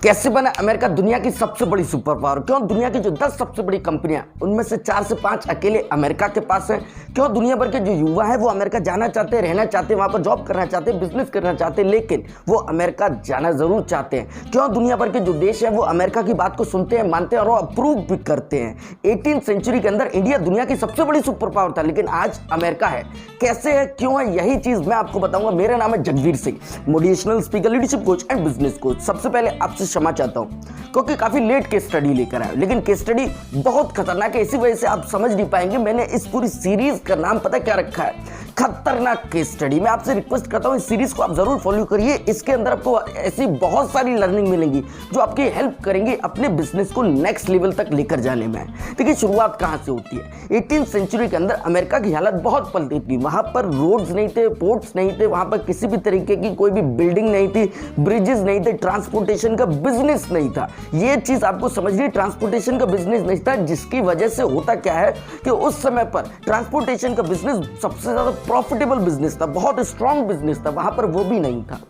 कैसे बना अमेरिका दुनिया की सबसे बड़ी सुपर पावर? क्यों दुनिया की जो 10 सबसे बड़ी कंपनियां उनमें से 4 से 5 अकेले अमेरिका के पास है? क्यों दुनिया भर के जो युवा है वो अमेरिका जाना चाहते हैं, रहना चाहते हैं, वहां पर जॉब करना चाहते हैं, बिजनेस करना चाहते हैं, लेकिन वो अमेरिका जाना जरूर चाहते हैं? क्यों दुनिया भर के जो देश है वो अमेरिका की बात को सुनते हैं, मानते हैं और अप्रूव भी करते हैं? 18th सेंचुरी के अंदर इंडिया दुनिया की सबसे बड़ी सुपर पावर था, लेकिन आज अमेरिका है। कैसे है, क्यों है, यही चीज मैं आपको बताऊंगा। मेरा नाम है Jagveer Singh, motivational speaker, leadership coach and business coach. सबसे पहले आपसे क्षमा चाहता हूं क्योंकि काफी लेट केस स्टडी लेकर आया, लेकिन केस स्टडी बहुत खतरनाक है, इसी वजह से आप समझ नहीं पाएंगे। मैंने इस पूरी सीरीज का नाम पता क्या रखा है? खतरनाक केस स्टडी। मैं आपसे रिक्वेस्ट करता हूं इस सीरीज को आप जरूर फॉलो करिए। इसके अंदर आपको ऐसी बहुत सारी लर्निंग मिलेंगी जो आपकी हेल्प करेंगी अपने बिजनेस को नेक्स्ट लेवल तक लेकर जाने में। देखिए शुरुआत कहां से होती है। 18th सेंचुरी के अंदर अमेरिका की हालत बहुत पलटी थी। वहां पर रोड्स नहीं थे, पोर्ट्स नहीं थे, वहां पर किसी भी तरीके की कोई भी बिल्डिंग नहीं थी, ब्रिजेस नहीं थे, ट्रांसपोर्टेशन का बिजनेस नहीं था। ये चीज आपको समझनी, ट्रांसपोर्टेशन का बिजनेस नहीं था, जिसकी वजह से होता क्या है कि उस समय पर ट्रांसपोर्टेशन का बिजनेस सबसे ज्यादा प्रॉफिटेबल बिजनेस था, बहुत स्ट्रॉन्ग बिजनेस था, वहां पर वो भी नहीं था।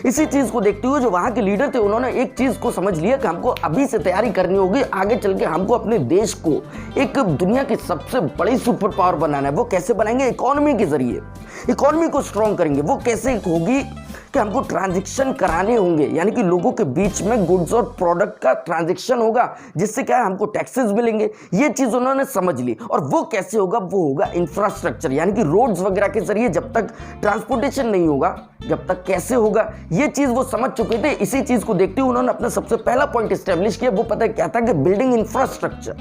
इसी चीज को देखते हुए जो वहां के लीडर थे उन्होंने एक चीज को समझ लिया कि हमको अभी से तैयारी करनी होगी, आगे चल के हमको अपने देश को एक दुनिया की सबसे बड़ी सुपर पावर बनाना है। वो कैसे बनाएंगे? इकोनॉमी के जरिए। इकोनॉमी को स्ट्रॉन्ग करेंगे। वो कैसे होगी कि हमको ट्रांजैक्शन कराने होंगे, यानी कि लोगों के बीच में गुड्स और प्रोडक्ट का ट्रांजैक्शन होगा, जिससे क्या है हमको टैक्सेस मिलेंगे। ये चीज उन्होंने समझ ली। और वो कैसे होगा? वो होगा इंफ्रास्ट्रक्चर, यानी कि रोड्स वगैरह के जरिए। जब तक ट्रांसपोर्टेशन नहीं होगा, जब तक कैसे होगा, ये चीज वो समझ चुके थे। इसी चीज को देखते हुए उन्होंने अपना सबसे पहला पॉइंट एस्टेब्लिश किया। वो पता क्या था कि बिल्डिंग इंफ्रास्ट्रक्चर।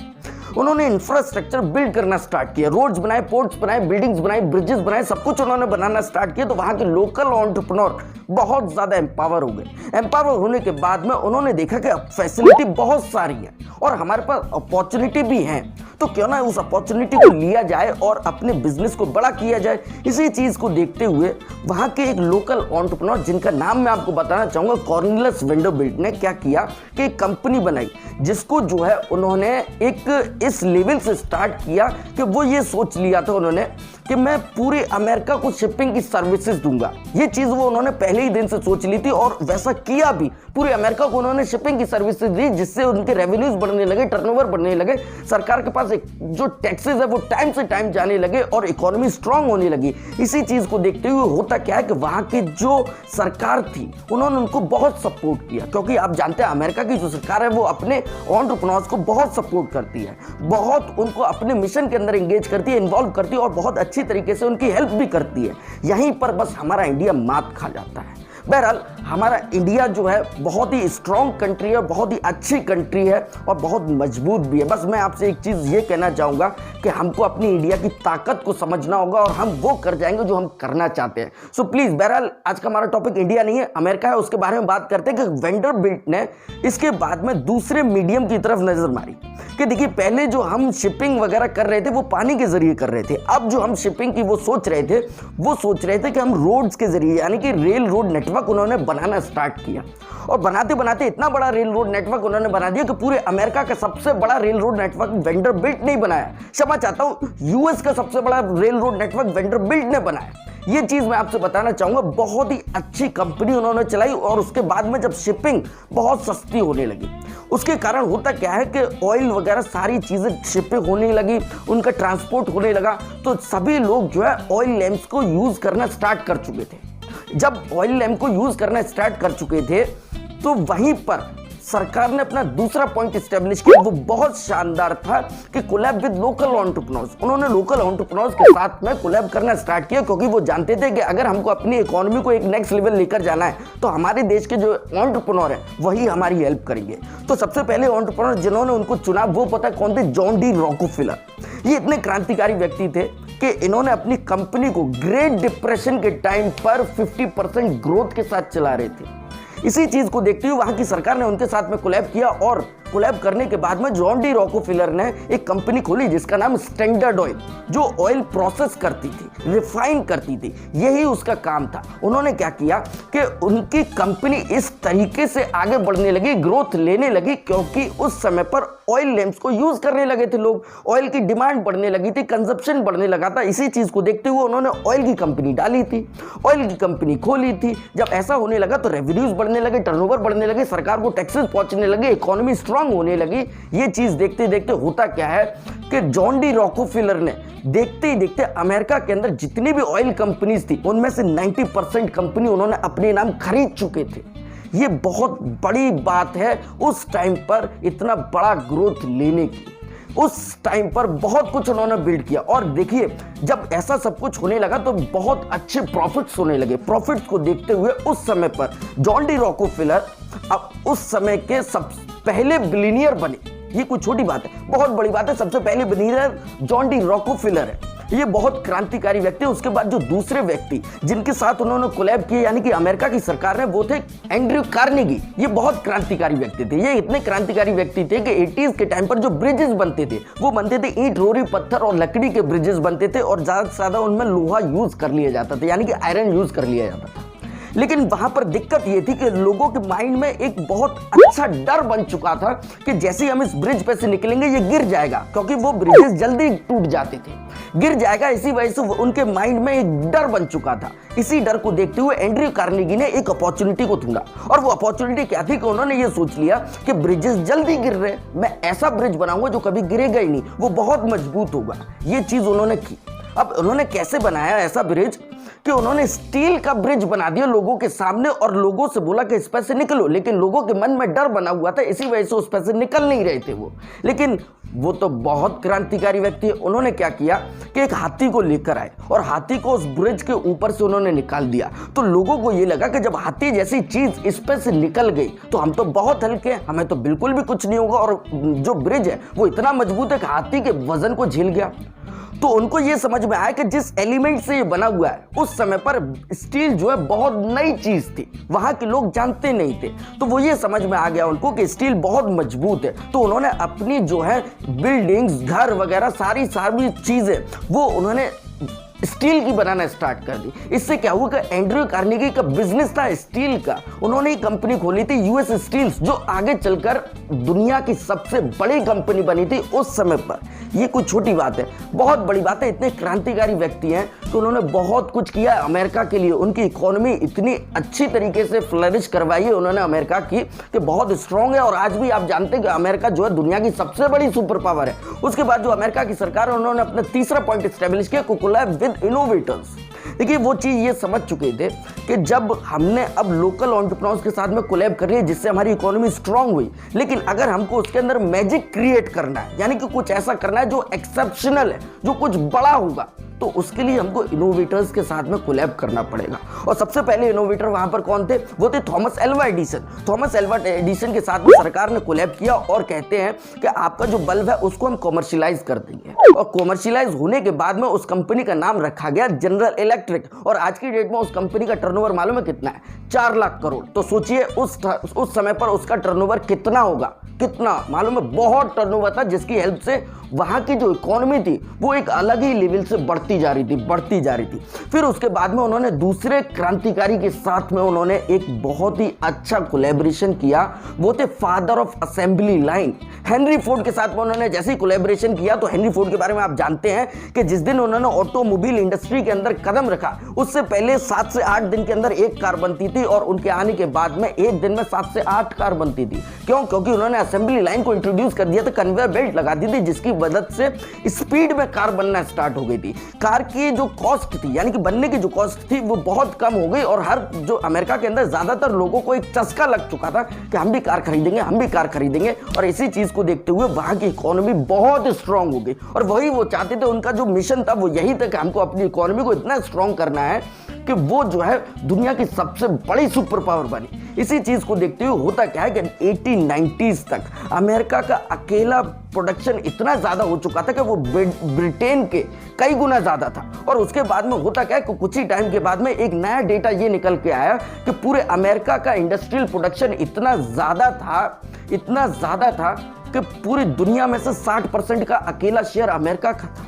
उन्होंने इंफ्रास्ट्रक्चर बिल्ड करना स्टार्ट किया, रोड्स बनाए, पोर्ट्स बनाए, बिल्डिंग्स बनाए, ब्रिजेस बनाए, सब कुछ उन्होंने बनाना स्टार्ट किया। तो वहां के लोकल एंटरप्रेन्योर बहुत ज्यादा एम्पावर हो गए। एम्पावर होने के बाद में उन्होंने देखा कि फैसिलिटी बहुत सारी है और हमारे पास अपॉर्चुनिटी भी है, तो क्यों ना उस अपॉर्चुनिटी को लिया जाए और अपने बिजनेस को बड़ा किया जाए। इसी चीज को देखते हुए वहां के एक लोकल एंटरप्रेन्योर, जिनका नाम मैं आपको बताना चाहूंगा, कॉर्नेलियस वेंडरबिल्ट, ने क्या किया कि एक कंपनी बनाई, जिसको जो है उन्होंने एक इस लेवल से स्टार्ट किया कि वो ये सोच लिया था उन्होंने कि मैं पूरे अमेरिका को शिपिंग की सर्विसेज दूंगा। ये चीज वो उन्होंने पहले ही दिन से सोच ली थी और वैसा किया भी। पूरे अमेरिका को उन्होंने शिपिंग की सर्विसेज दी, जिससे उनके रेवेन्यूज बढ़ने लगे, टर्नओवर बढ़ने लगे, सरकार के पास जो टैक्सेस है वो टाइम से टाइम जाने लगे और इकोनॉमी स्ट्रांग होने लगी। इसी चीज को देखते हुए होता क्या है कि वहां की जो सरकार थी उन्होंने उनको बहुत सपोर्ट किया, क्योंकि आप जानते हैं अमेरिका की जो सरकार है वो अपने एंटरप्रेन्योर्स को बहुत सपोर्ट करती है, बहुत उनको अपने मिशन के अंदर एंगेज करती है, इन्वॉल्व करती है और बहुत अच्छी तरीके से उनकी हेल्प भी करती है। यहीं पर बस हमारा इंडिया मात खा जाता है। बहरहाल हमारा इंडिया जो है बहुत ही स्ट्रॉन्ग कंट्री है, बहुत ही अच्छी कंट्री है और बहुत मजबूत भी है। बस मैं आपसे एक चीज़ ये कहना चाहूँगा कि हमको अपनी इंडिया की ताकत को समझना होगा और हम वो कर जाएंगे जो हम करना चाहते हैं। सो प्लीज़, बहरहाल आज का हमारा टॉपिक इंडिया नहीं है, अमेरिका है, उसके बारे में बात करते हैं कि वेंडरबिल्ट ने इसके बाद में दूसरे मीडियम की तरफ नजर मारी कि देखिए पहले जो हम शिपिंग वगैरह कर रहे थे वो पानी के जरिए कर रहे थे। अब जो हम शिपिंग की वो सोच रहे थे कि हम रोड्स के जरिए, यानी कि रेल रोड नेटवर्क उन्होंने बनाना स्टार्ट किया। और बनाते बनाते इतना बड़ा रेल रोड नेटवर्क उन्होंने बना दिया कि पूरे अमेरिका का सबसे बड़ा रेल रोड नेटवर्क वेंडरबिल्ट नहीं बनाया, क्षमा चाहता हूं, यूएस का सबसे बड़ा रेल रोड नेटवर्क वेंडरबिल्ट ने बनाया। ये चीज मैं आपसे बताना चाहूंगा। बहुत ही अच्छी कंपनी उन्होंने चलाई और उसके बाद में जब शिपिंग बहुत सस्ती होने लगी, उसके कारण होता क्या है कि ऑयल वगैरह सारी चीजें शिपिंग होने लगी, उनका ट्रांसपोर्ट होने लगा, तो सभी लोग जो है ऑयल लैंप्स को यूज करना स्टार्ट कर चुके थे। जब ऑयल लैंप को यूज करना स्टार्ट कर चुके थे तो वहीं पर सरकार ने अपना दूसरा पॉइंट एस्टेब्लिश किया। वो बहुत शानदार था कि कोलैब विद लोकल एंटरप्रेन्योर्स। उन्होंने लोकल एंटरप्रेन्योर्स के साथ में कोलैब करना स्टार्ट किया, क्योंकि वो जानते थे कि अगर हमको अपनी इकोनॉमी को एक नेक्स्ट लेवल लेकर जाना है तो हमारे देश के जो एंटरप्रेन्योर है वही हमारी हेल्प करेंगे। तो सबसे पहले एंटरप्रेन्योर जिन्होंने उनको चुना वो पता कौन थे? John D Rockefeller. ये इतने क्रांतिकारी व्यक्ति थे कि इन्होंने अपनी कंपनी को ग्रेट डिप्रेशन के टाइम पर 50% ग्रोथ के साथ चला रहे थे। इसी चीज को देखते हुए वहां की सरकार ने उनके साथ में कोलैब किया और कोलैब करने के बाद में जॉन डी रॉकफेलर ने एक कंपनी खोली जिसका नाम स्टैंडर्ड ऑयल, जो ऑयल प्रोसेस करती थी, रिफाइन करती थी, यही उसका काम था। उन्होंने क्या किया कि उनकी कंपनी इस तरीके से आगे बढ़ने लगी, ग्रोथ लेने लगी, क्योंकि उस समय पर ऑयल लैंप्स को यूज करने लगे थे लोग, ऑयल की डिमांड बढ़ने लगी थी, कंजप्शन बढ़ने लगा था। इसी चीज को देखते हुए उन्होंने ऑयल की कंपनी डाली थी, ऑयल की कंपनी खोली थी। जब ऐसा होने लगा तो रेवेन्यूज बढ़ने लगे, टर्नओवर बढ़ने लगे, सरकार को टैक्सेस पहुंचने लगे, इकोनॉमी स्ट्रांग होने लगी। ये चीज देखते देखते होता क्या है कि जॉन डी रॉकफेलर ने देखते ही देखते अमेरिका के अंदर जितनी भी ऑयल कंपनीज थी उनमें से 90% कंपनी उन्होंने अपने नाम खरीद चुके थे। ये बहुत बड़ी बात है उस टाइम पर इतना बड़ा ग्रोथ लेने की। उस टाइम पर बहुत कुछ उन्होंने बिल्ड किया। और देखिए, जब ऐसा सब कुछ होने लगा तो बहुत अच्छे प्रॉफिट्स होने लगे। प्रॉफिट्स को देखते हुए उस समय पर जॉन डी रॉकफेलर अब उस समय के सब पहले बिलियनियर बने। ये कोई छोटी बात है, बहुत बड़ी बात है। सबसे पहले बिलियनियर जॉन डी रॉकफेलर है। ये बहुत क्रांतिकारी व्यक्ति है। उसके बाद जो दूसरे व्यक्ति जिनके साथ उन्होंने कोलैब किए, यानी कि अमेरिका की सरकार ने, वो थे एंड्रयू कार्नेगी। ये बहुत क्रांतिकारी व्यक्ति थे। ये इतने क्रांतिकारी व्यक्ति थे कि 80s के टाइम पर जो ब्रिजेस बनते थे वो बनते थे ईंट, रोरी, पत्थर और लकड़ी के ब्रिजेस बनते थे, और ज्यादा से ज्यादा उनमें लोहा यूज कर लिया जाता था, यानी कि आयरन यूज कर लिया जाता था। लेकिन वहां पर दिक्कत ये थी कि लोगों के माइंड में एक बहुत अच्छा डर बन चुका था कि जैसे ही हम इस ब्रिज पे से निकलेंगे ये गिर जाएगा, क्योंकि वो ब्रिजेस जल्दी टूट जाते थे, गिर जाएगा। इसी वजह से उनके माइंड में एक डर बन चुका था। इसी डर को देखते हुए एंड्रयू कार्नेगी ने एक अपॉर्चुनिटी को ढूंढा, और वो अपॉर्चुनिटी क्या थी कि उन्होंने ये सोच लिया कि ब्रिजेस जल्दी गिर रहे, मैं ऐसा ब्रिज बनाऊंगा जो कभी गिरेगा ही नहीं, वो बहुत मजबूत होगा। ये चीज उन्होंने की। अब उन्होंने कैसे बनाया ऐसा ब्रिज कि उन्होंने स्टील का ब्रिज बना दिया लोगों के सामने, और लोगों से बोला कि इस पर से निकलो। लेकिन लोगों के मन में डर बना हुआ था, इसी वजह से उस पर से निकल नहीं रहे थे वो। लेकिन वो तो बहुत क्रांतिकारी व्यक्ति है। उन्होंने क्या किया कि एक हाथी को लेकर आए और हाथी को उस ब्रिज के ऊपर से उन्होंने निकाल दिया। तो लोगों को ये लगा कि जब हाथी जैसी चीज इस पर से निकल गई तो हम तो बहुत हल्के हैं, हमें तो बिल्कुल भी कुछ नहीं होगा। और जो ब्रिज है वो इतना मजबूत है कि हाथी के वजन को झेल गया। तो उनको ये समझ में आया कि जिस एलिमेंट से ये बना हुआ है, उस समय पर स्टील जो है बहुत नई चीज थी, वहां के लोग जानते नहीं थे। तो वो ये समझ में आ गया उनको कि स्टील बहुत मजबूत है। तो उन्होंने अपनी जो है बिल्डिंग्स, घर वगैरह सारी चीजें वो उन्होंने स्टील की बनाना स्टार्ट कर दी। इससे क्या हुआ कि एंड्रयू कार्नेगी का बिजनेस था स्टील का। उन्होंने एक कंपनी खोली थी यूएस स्टील्स, जो आगे चलकर दुनिया की सबसे बड़ी कंपनी बनी थी उस समय पर। ये कोई छोटी बात है, बहुत बड़ी बात है। इतने क्रांतिकारी व्यक्ति हैं कि उन्होंने बहुत कुछ किया अमेरिका के लिए। उनकी इकोनॉमी इतनी अच्छी तरीके से फ्लरिश करवाई है उन्होंने अमेरिका की कि बहुत स्ट्रांग है। और आज भी आप जानते हैं कि अमेरिका जो है दुनिया की सबसे बड़ी सुपर पावर है। उसके बाद जो अमेरिका की सरकार है, उन्होंने अपना तीसरा पॉइंट स्टैब्लिश किया, कोलैब विद इनोवेटर्स। देखिए, वो चीज ये समझ चुके थे कि जब हमने अब लोकल एंटरप्रेन्योर्स के साथ में कोलैब कर रही है जिससे हमारी इकोनॉमी स्ट्रांग हुई, लेकिन अगर हमको उसके अंदर मैजिक क्रिएट करना है, यानी कि कुछ ऐसा करना है जो एक्सेप्शनल है, जो कुछ बड़ा होगा, तो उसके लिए हमको इनोवेटर्स के साथ में कोलैब करना पड़ेगा। और सबसे पहले इनोवेटर वहां पर कौन थे? वो थे Thomas Alva Edison. Thomas Alva Edison के साथ में सरकार ने कोलैब किया और कहते हैं कि आपका जो बल्ब है उसको हम कॉमर्शियलाइज कर देंगे। और कॉमर्शियलाइज होने के बाद में उस कंपनी का नाम रखा गया जनरल इलेक्ट्रिक। और आज की डेट में उस कंपनी का टर्नओवर मालूम है कितना है? 4 लाख करोड़। तो सोचिए उस समय पर उसका टर्नओवर कितना होगा, कितना मालूम है? बहुत टर्नओवर था, जिसकी हेल्प से वहां की जो इकोनॉमी थी वो एक अलग ही लेवल से बढ़ती जा रही थी। फिर उसके बाद में उन्होंने दूसरे क्रांतिकारी के साथ में उन्होंने एक बहुत ही अच्छा कोलैबोरेशन किया। वो थे father of assembly line, Henry Ford के साथ में उन्होंने जैसे ही कोलैबोरेशन किया। तो हेनरी फोर्ड के बारे में आप जानते हैं कि जिस दिन उन्होंने ऑटोमोबाइल इंडस्ट्री के अंदर कदम रखा, उससे पहले 7 से 8 दिन के अंदर एक कार बनती थी, और उनके आने के बाद में एक दिन में 7 से 8 कार बनती थी। क्यों? क्योंकि उन्होंने असेंबली लाइन को इंट्रोड्यूस कर दिया था, कन्वेयर बेल्ट लगा दी थी, जिसकी मदद से स्पीड में कार बनना स्टार्ट हो गई थी। कार की जो कॉस्ट थी, यानी कि बनने की जो कॉस्ट थी, वो बहुत कम हो गई। और हर जो अमेरिका के अंदर ज्यादातर लोगों को एक चस्का लग चुका था कि हम भी कार खरीदेंगे, हम भी कार खरीदेंगे। और इसी चीज को देखते हुए वहां की इकोनॉमी बहुत स्ट्रांग हो गई। और वही वो चाहते थे, उनका जो मिशन था वो यही था कि हमको अपनी इकोनॉमी को इतना स्ट्रांग करना है कि वो जो है दुनिया की सबसे बड़ी सुपर पावर बनी। इसी चीज को देखते हुए होता क्या है कि 1890s तक अमेरिका का अकेला प्रोडक्शन इतना ज्यादा हो चुका था कि वो ब्रिटेन के कई गुना ज्यादा था। और उसके बाद में होता क्या है कि कुछ ही टाइम के बाद में एक नया डेटा ये निकल के आया कि पूरे अमेरिका का इंडस्ट्रियल प्रोडक्शन इतना ज्यादा था इतना ज़्यादा था कि पूरी दुनिया में से 60% का अकेला शेयर अमेरिका का था।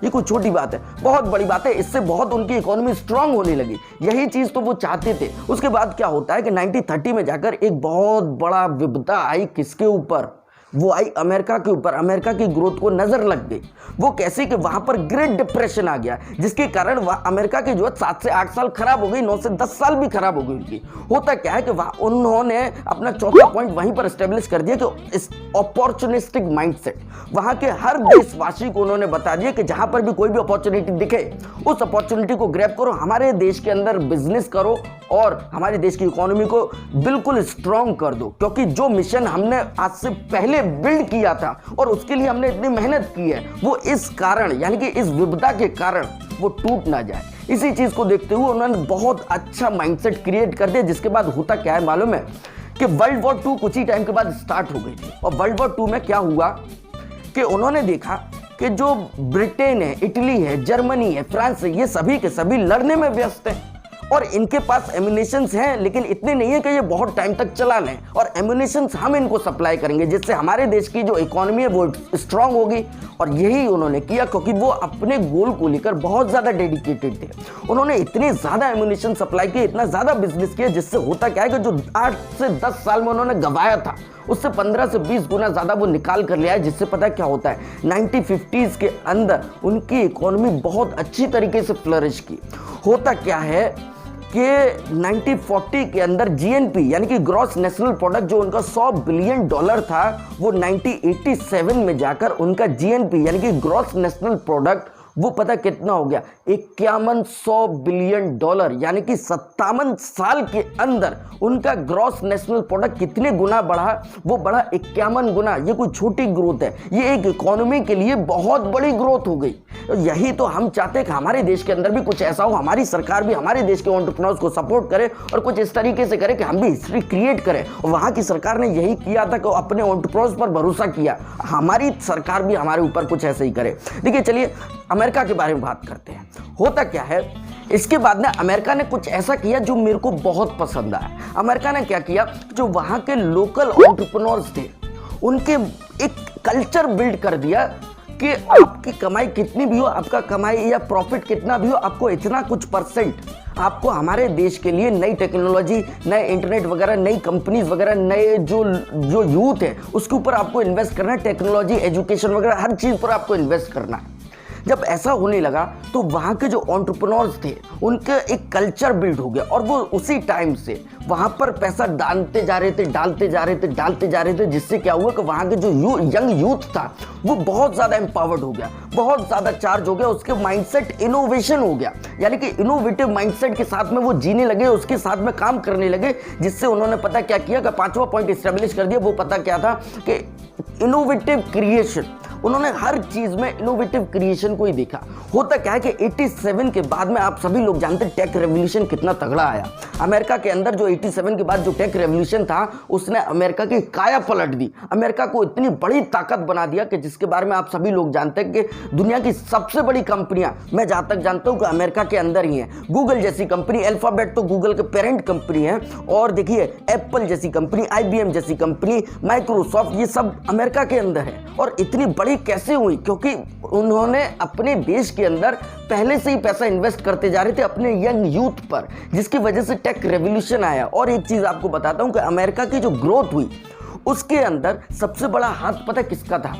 ये कोई छोटी बात है, बहुत बड़ी बात है। इससे बहुत उनकी इकोनॉमी स्ट्रांग होने लगी। यही चीज़ तो वो चाहते थे। उसके बाद क्या होता है कि 1930 में जाकर एक बहुत बड़ा विपदा आई। किसके ऊपर? वो आई अमेरिका के ऊपर। अमेरिका की ग्रोथ को नजर लग गई। वो कैसे कि वहां पर ग्रेट डिप्रेशन आ गया, जिसके कारण अमेरिका की जो है 7 से 8 साल खराब हो गई, 9 से 10 साल भी खराब हो गई उनकी। होता क्या है कि उन्होंने अपना चौथा पॉइंट वहीं पर एस्टेब्लिश कर दिया कि इस अपॉर्चुनिस्टिक माइंडसेट। वहां के हर देशवासी को उन्होंने बता दिया कि जहां पर भी कोई भी अपॉर्चुनिटी दिखे उस अपॉर्चुनिटी को ग्रैब करो, हमारे देश के अंदर बिजनेस करो और हमारे देश की इकोनॉमी को बिल्कुल स्ट्रांग कर दो। क्योंकि जो मिशन हमने आज से पहले बिल्ड किया था और उसके लिए हमने इतनी मेहनत की है, वो इस कारण यानी कि इस विपदा के कारण वो टूट ना जाए। इसी चीज को देखते हुए उन्होंने बहुत अच्छा माइंडसेट क्रिएट कर दिया। जिसके बाद होता क्या है मालूम है कि वर्ल्ड वॉर 2 कुछ ही टाइम के बाद स्टार्ट हो गई थी। और वर्ल्ड वॉर 2 में क्या हुआ कि उन्होंने देखा कि जो ब्रिटेन है, इटली है, जर्मनी है, फ्रांस है, ये सभी के सभी लड़ने में व्यस्त हैं और इनके पास एम्यूनिशंस हैं, लेकिन इतने नहीं है कि ये बहुत टाइम तक चला लें। और एम्यूनिशंस हम इनको सप्लाई करेंगे जिससे हमारे देश की जो इकोनॉमी है वो स्ट्रांग होगी। और यही उन्होंने किया क्योंकि वो अपने गोल को लेकर बहुत ज़्यादा डेडिकेटेड थे। उन्होंने इतने ज़्यादा एम्यूनिशन सप्लाई किए, इतना ज़्यादा बिजनेस किया, जिससे होता क्या है कि जो 8 से 10 साल में उन्होंने गंवाया था उससे 15 से 20 गुना ज़्यादा वो निकाल कर लिया है। जिससे पता क्या होता है, 1950s के अंदर उनकी इकोनॉमी बहुत अच्छी तरीके से फ्लरिश की। होता क्या है कि 1940 के अंदर जीएनपी यानी कि ग्रॉस नेशनल प्रोडक्ट जो उनका $100 बिलियन था, वो 1987 में जाकर उनका जीएनपी यानी कि ग्रॉस नेशनल प्रोडक्ट वो पता कितना हो गया, 5100 बिलियन। यानी कि 57 साल के अंदर उनका ग्रॉस नेशनल प्रोडक्ट कितने गुना बढ़ा? वो बढ़ा 51 गुना। ये कोई छोटी ग्रोथ है, ये एक इकोनॉमी के लिए बहुत बड़ी ग्रोथ हो गई। यही तो हम चाहते हैं कि हमारे देश के अंदर भी कुछ ऐसा हो, हमारी सरकार भी हमारे देश के एंटरप्रेन्योर्स को सपोर्ट करे और कुछ इस तरीके से करे कि हम भी हिस्ट्री क्रिएट करें। और वहाँ की सरकार ने यही किया था कि अपने एंटरप्रेन्योर्स पर भरोसा किया। हमारी सरकार भी हमारे ऊपर कुछ ऐसे ही करे। देखिए, चलिए अमेरिका के बारे में बात करते हैं। होता क्या है, इसके बाद ना अमेरिका ने कुछ ऐसा किया जो मेरे को बहुत पसंद आया। अमेरिका ने क्या किया, जो वहाँ के लोकल एंटरप्रेन्योर्स थे उनके एक कल्चर बिल्ड कर दिया कि आपकी कमाई कितनी भी हो, आपका कमाई या प्रॉफिट कितना भी हो, आपको इतना कुछ परसेंट आपको हमारे देश के लिए नई टेक्नोलॉजी, नए इंटरनेट वगैरह, नई कंपनीज वगैरह, नए जो यूथ है उसके ऊपर आपको इन्वेस्ट करना है। टेक्नोलॉजी, एजुकेशन वगैरह हर चीज़ पर आपको इन्वेस्ट करना है। जब ऐसा होने लगा तो वहाँ के जो एंटरप्रेन्योर्स थे उनका एक कल्चर बिल्ड हो गया और वो उसी टाइम से वहाँ पर पैसा डालते जा रहे थे, जिससे क्या हुआ कि वहाँ के जो यंग यूथ था वो बहुत ज़्यादा एम्पावर्ड हो गया, बहुत ज़्यादा चार्ज हो गया। उसके माइंडसेट इनोवेशन हो गया, यानी कि इनोवेटिव माइंडसेट के साथ में वो जीने लगे, उसके साथ में काम करने लगे। जिससे उन्होंने पता क्या किया कि 5वां पॉइंट इस्टेब्लिश कर दिया। वो पता क्या था कि इनोवेटिव क्रिएशन। उन्होंने हर चीज में इनोवेटिव क्रिएशन को ही देखा। होता क्या है कि 87 के बाद में आप सभी लोग जानते हैं टेक रेवोल्यूशन कितना तगड़ा आया अमेरिका के अंदर। जो 87 के बाद जो टेक रेवोल्यूशन था उसने अमेरिका की काया पलट दी, अमेरिका को इतनी बड़ी ताकत बना दिया कि जिसके बारे में आप सभी लोग जानते हैं कि दुनिया की सबसे बड़ी कंपनियां मैं जहां तक जानता हूं कि अमेरिका के अंदर ही हैं। गूगल जैसी कंपनी, अल्फाबेट तो गूगल के पेरेंट कंपनी है, और देखिए एप्पल जैसी कंपनी, IBM जैसी कंपनी, माइक्रोसॉफ्ट, ये सब अमेरिका के अंदर है। और इतनी बड़ी कैसे हुई? क्योंकि उन्होंने अपने देश के अंदर पहले से ही पैसा इन्वेस्ट करते जा रहे थे अपने यंग यूथ पर, जिसकी वजह से टेक रेवोल्यूशन आया। और एक चीज आपको बताता हूं कि अमेरिका की जो ग्रोथ हुई उसके अंदर सबसे बड़ा हाथ पता किसका था?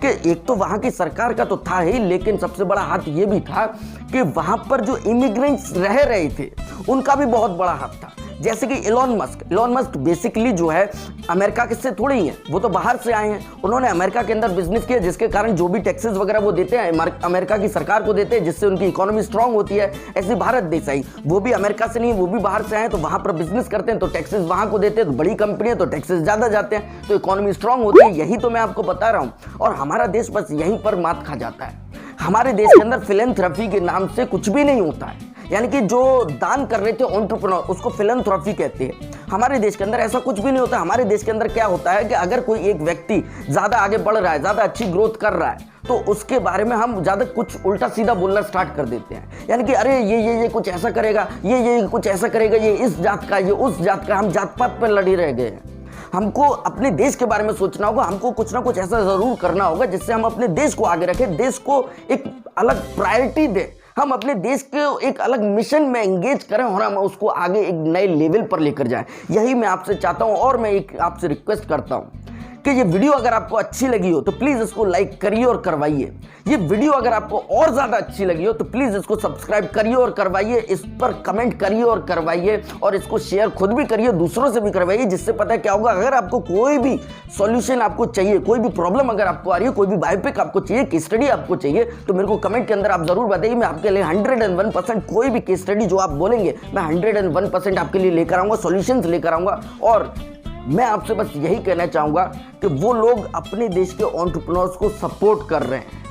कि एक तो वहां की सरकार का तो था ही, लेकिन सबसे बड़ा हाथ ये भी था कि वहां पर जो इमिग्रेंट्स रह रहे थे उनका भी बहुत बड़ा हाथ था। जैसे कि इलॉन मस्क बेसिकली जो है अमेरिका के से थोड़े ही हैं, वो तो बाहर से आए हैं। उन्होंने अमेरिका के अंदर बिजनेस किया, जिसके कारण जो भी टैक्सेस वगैरह वो देते हैं अमेरिका की सरकार को देते हैं, जिससे उनकी इकोनॉमी स्ट्रांग होती है। ऐसे भारत देसाई, वो भी अमेरिका से नहीं, वो भी बाहर से आए, तो वहां पर बिजनेस करते हैं तो टैक्सेस वहां को देते हैं, तो बड़ी कंपनी है तो टैक्सेस ज्यादा जाते हैं, तो इकोनॉमी स्ट्रांग होती है। यही तो मैं आपको बता रहा हूं। और हमारा देश बस यहीं पर मात खा जाता है। हमारे देश के अंदर फिलैंथ्रोपी के नाम से कुछ भी नहीं होता है, यानी कि जो दान कर रहे थे एंटरप्रेन्योर उसको फिलैंथ्रोपी कहते हैं। हमारे देश के अंदर ऐसा कुछ भी नहीं होता। हमारे देश के अंदर क्या होता है कि अगर कोई एक व्यक्ति ज्यादा आगे बढ़ रहा है, ज्यादा अच्छी ग्रोथ कर रहा है, तो उसके बारे में हम ज्यादा कुछ उल्टा सीधा बोलना स्टार्ट कर देते हैं। यानी कि अरे ये कुछ ऐसा करेगा, ये कुछ ऐसा करेगा, ये इस जात का, ये उस जात का। हम जात पात पर लड़े रह गए हैं। हमको अपने देश के बारे में सोचना होगा, हमको कुछ ना कुछ ऐसा ज़रूर करना होगा जिससे हम अपने देश को आगे रखें, देश को एक अलग प्रायोरिटी दें, हम अपने देश को एक अलग मिशन में एंगेज करें और हम उसको आगे एक नए लेवल पर लेकर जाएं। यही मैं आपसे चाहता हूं और मैं एक आपसे रिक्वेस्ट करता हूं कि ये वीडियो अगर आपको अच्छी लगी हो तो प्लीज़ इसको लाइक करिए और करवाइए। ये वीडियो अगर आपको और ज़्यादा अच्छी लगी हो तो प्लीज़ इसको सब्सक्राइब करिए और करवाइए, इस पर कमेंट करिए और करवाइए, और इसको शेयर खुद भी करिए, दूसरों से भी करवाइए, जिससे पता है क्या होगा, अगर आपको कोई भी सॉल्यूशन आपको चाहिए, कोई भी प्रॉब्लम अगर आपको आ रही है, कोई भी बायोपिक आपको चाहिए, केस स्टडी आपको चाहिए, तो मेरे को कमेंट के अंदर आप ज़रूर बताइए। मैं आपके लिए 101% कोई भी केस स्टडी जो आप बोलेंगे मैं 101% आपके लिए लेकर आऊँगा, सॉल्यूशंस लेकर आऊँगा। और मैं आपसे बस यही कहना चाहूँगा कि वो लोग अपने देश के एंटरप्रेन्योर्स को सपोर्ट कर रहे हैं।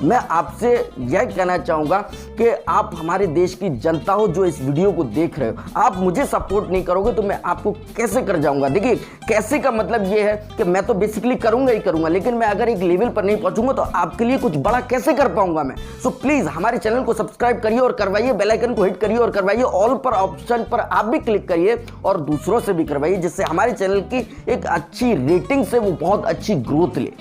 मैं आपसे यह कहना चाहूँगा कि आप हमारे देश की जनता हो जो इस वीडियो को देख रहे हो, आप मुझे सपोर्ट नहीं करोगे तो मैं आपको कैसे कर जाऊँगा। देखिए, कैसे का मतलब ये है कि मैं तो बेसिकली करूँगा ही करूँगा, लेकिन मैं अगर एक लेवल पर नहीं पहुँचूंगा तो आपके लिए कुछ बड़ा कैसे कर पाऊँगा मैं। सो प्लीज़ हमारे चैनल को सब्सक्राइब करिए और करवाइए, बेल आइकन को हिट करिए और करवाइए, ऑल पर ऑप्शन पर आप भी क्लिक करिए और दूसरों से भी करवाइए, जिससे हमारे चैनल की एक अच्छी रेटिंग से वो बहुत अच्छी ग्रोथ ले।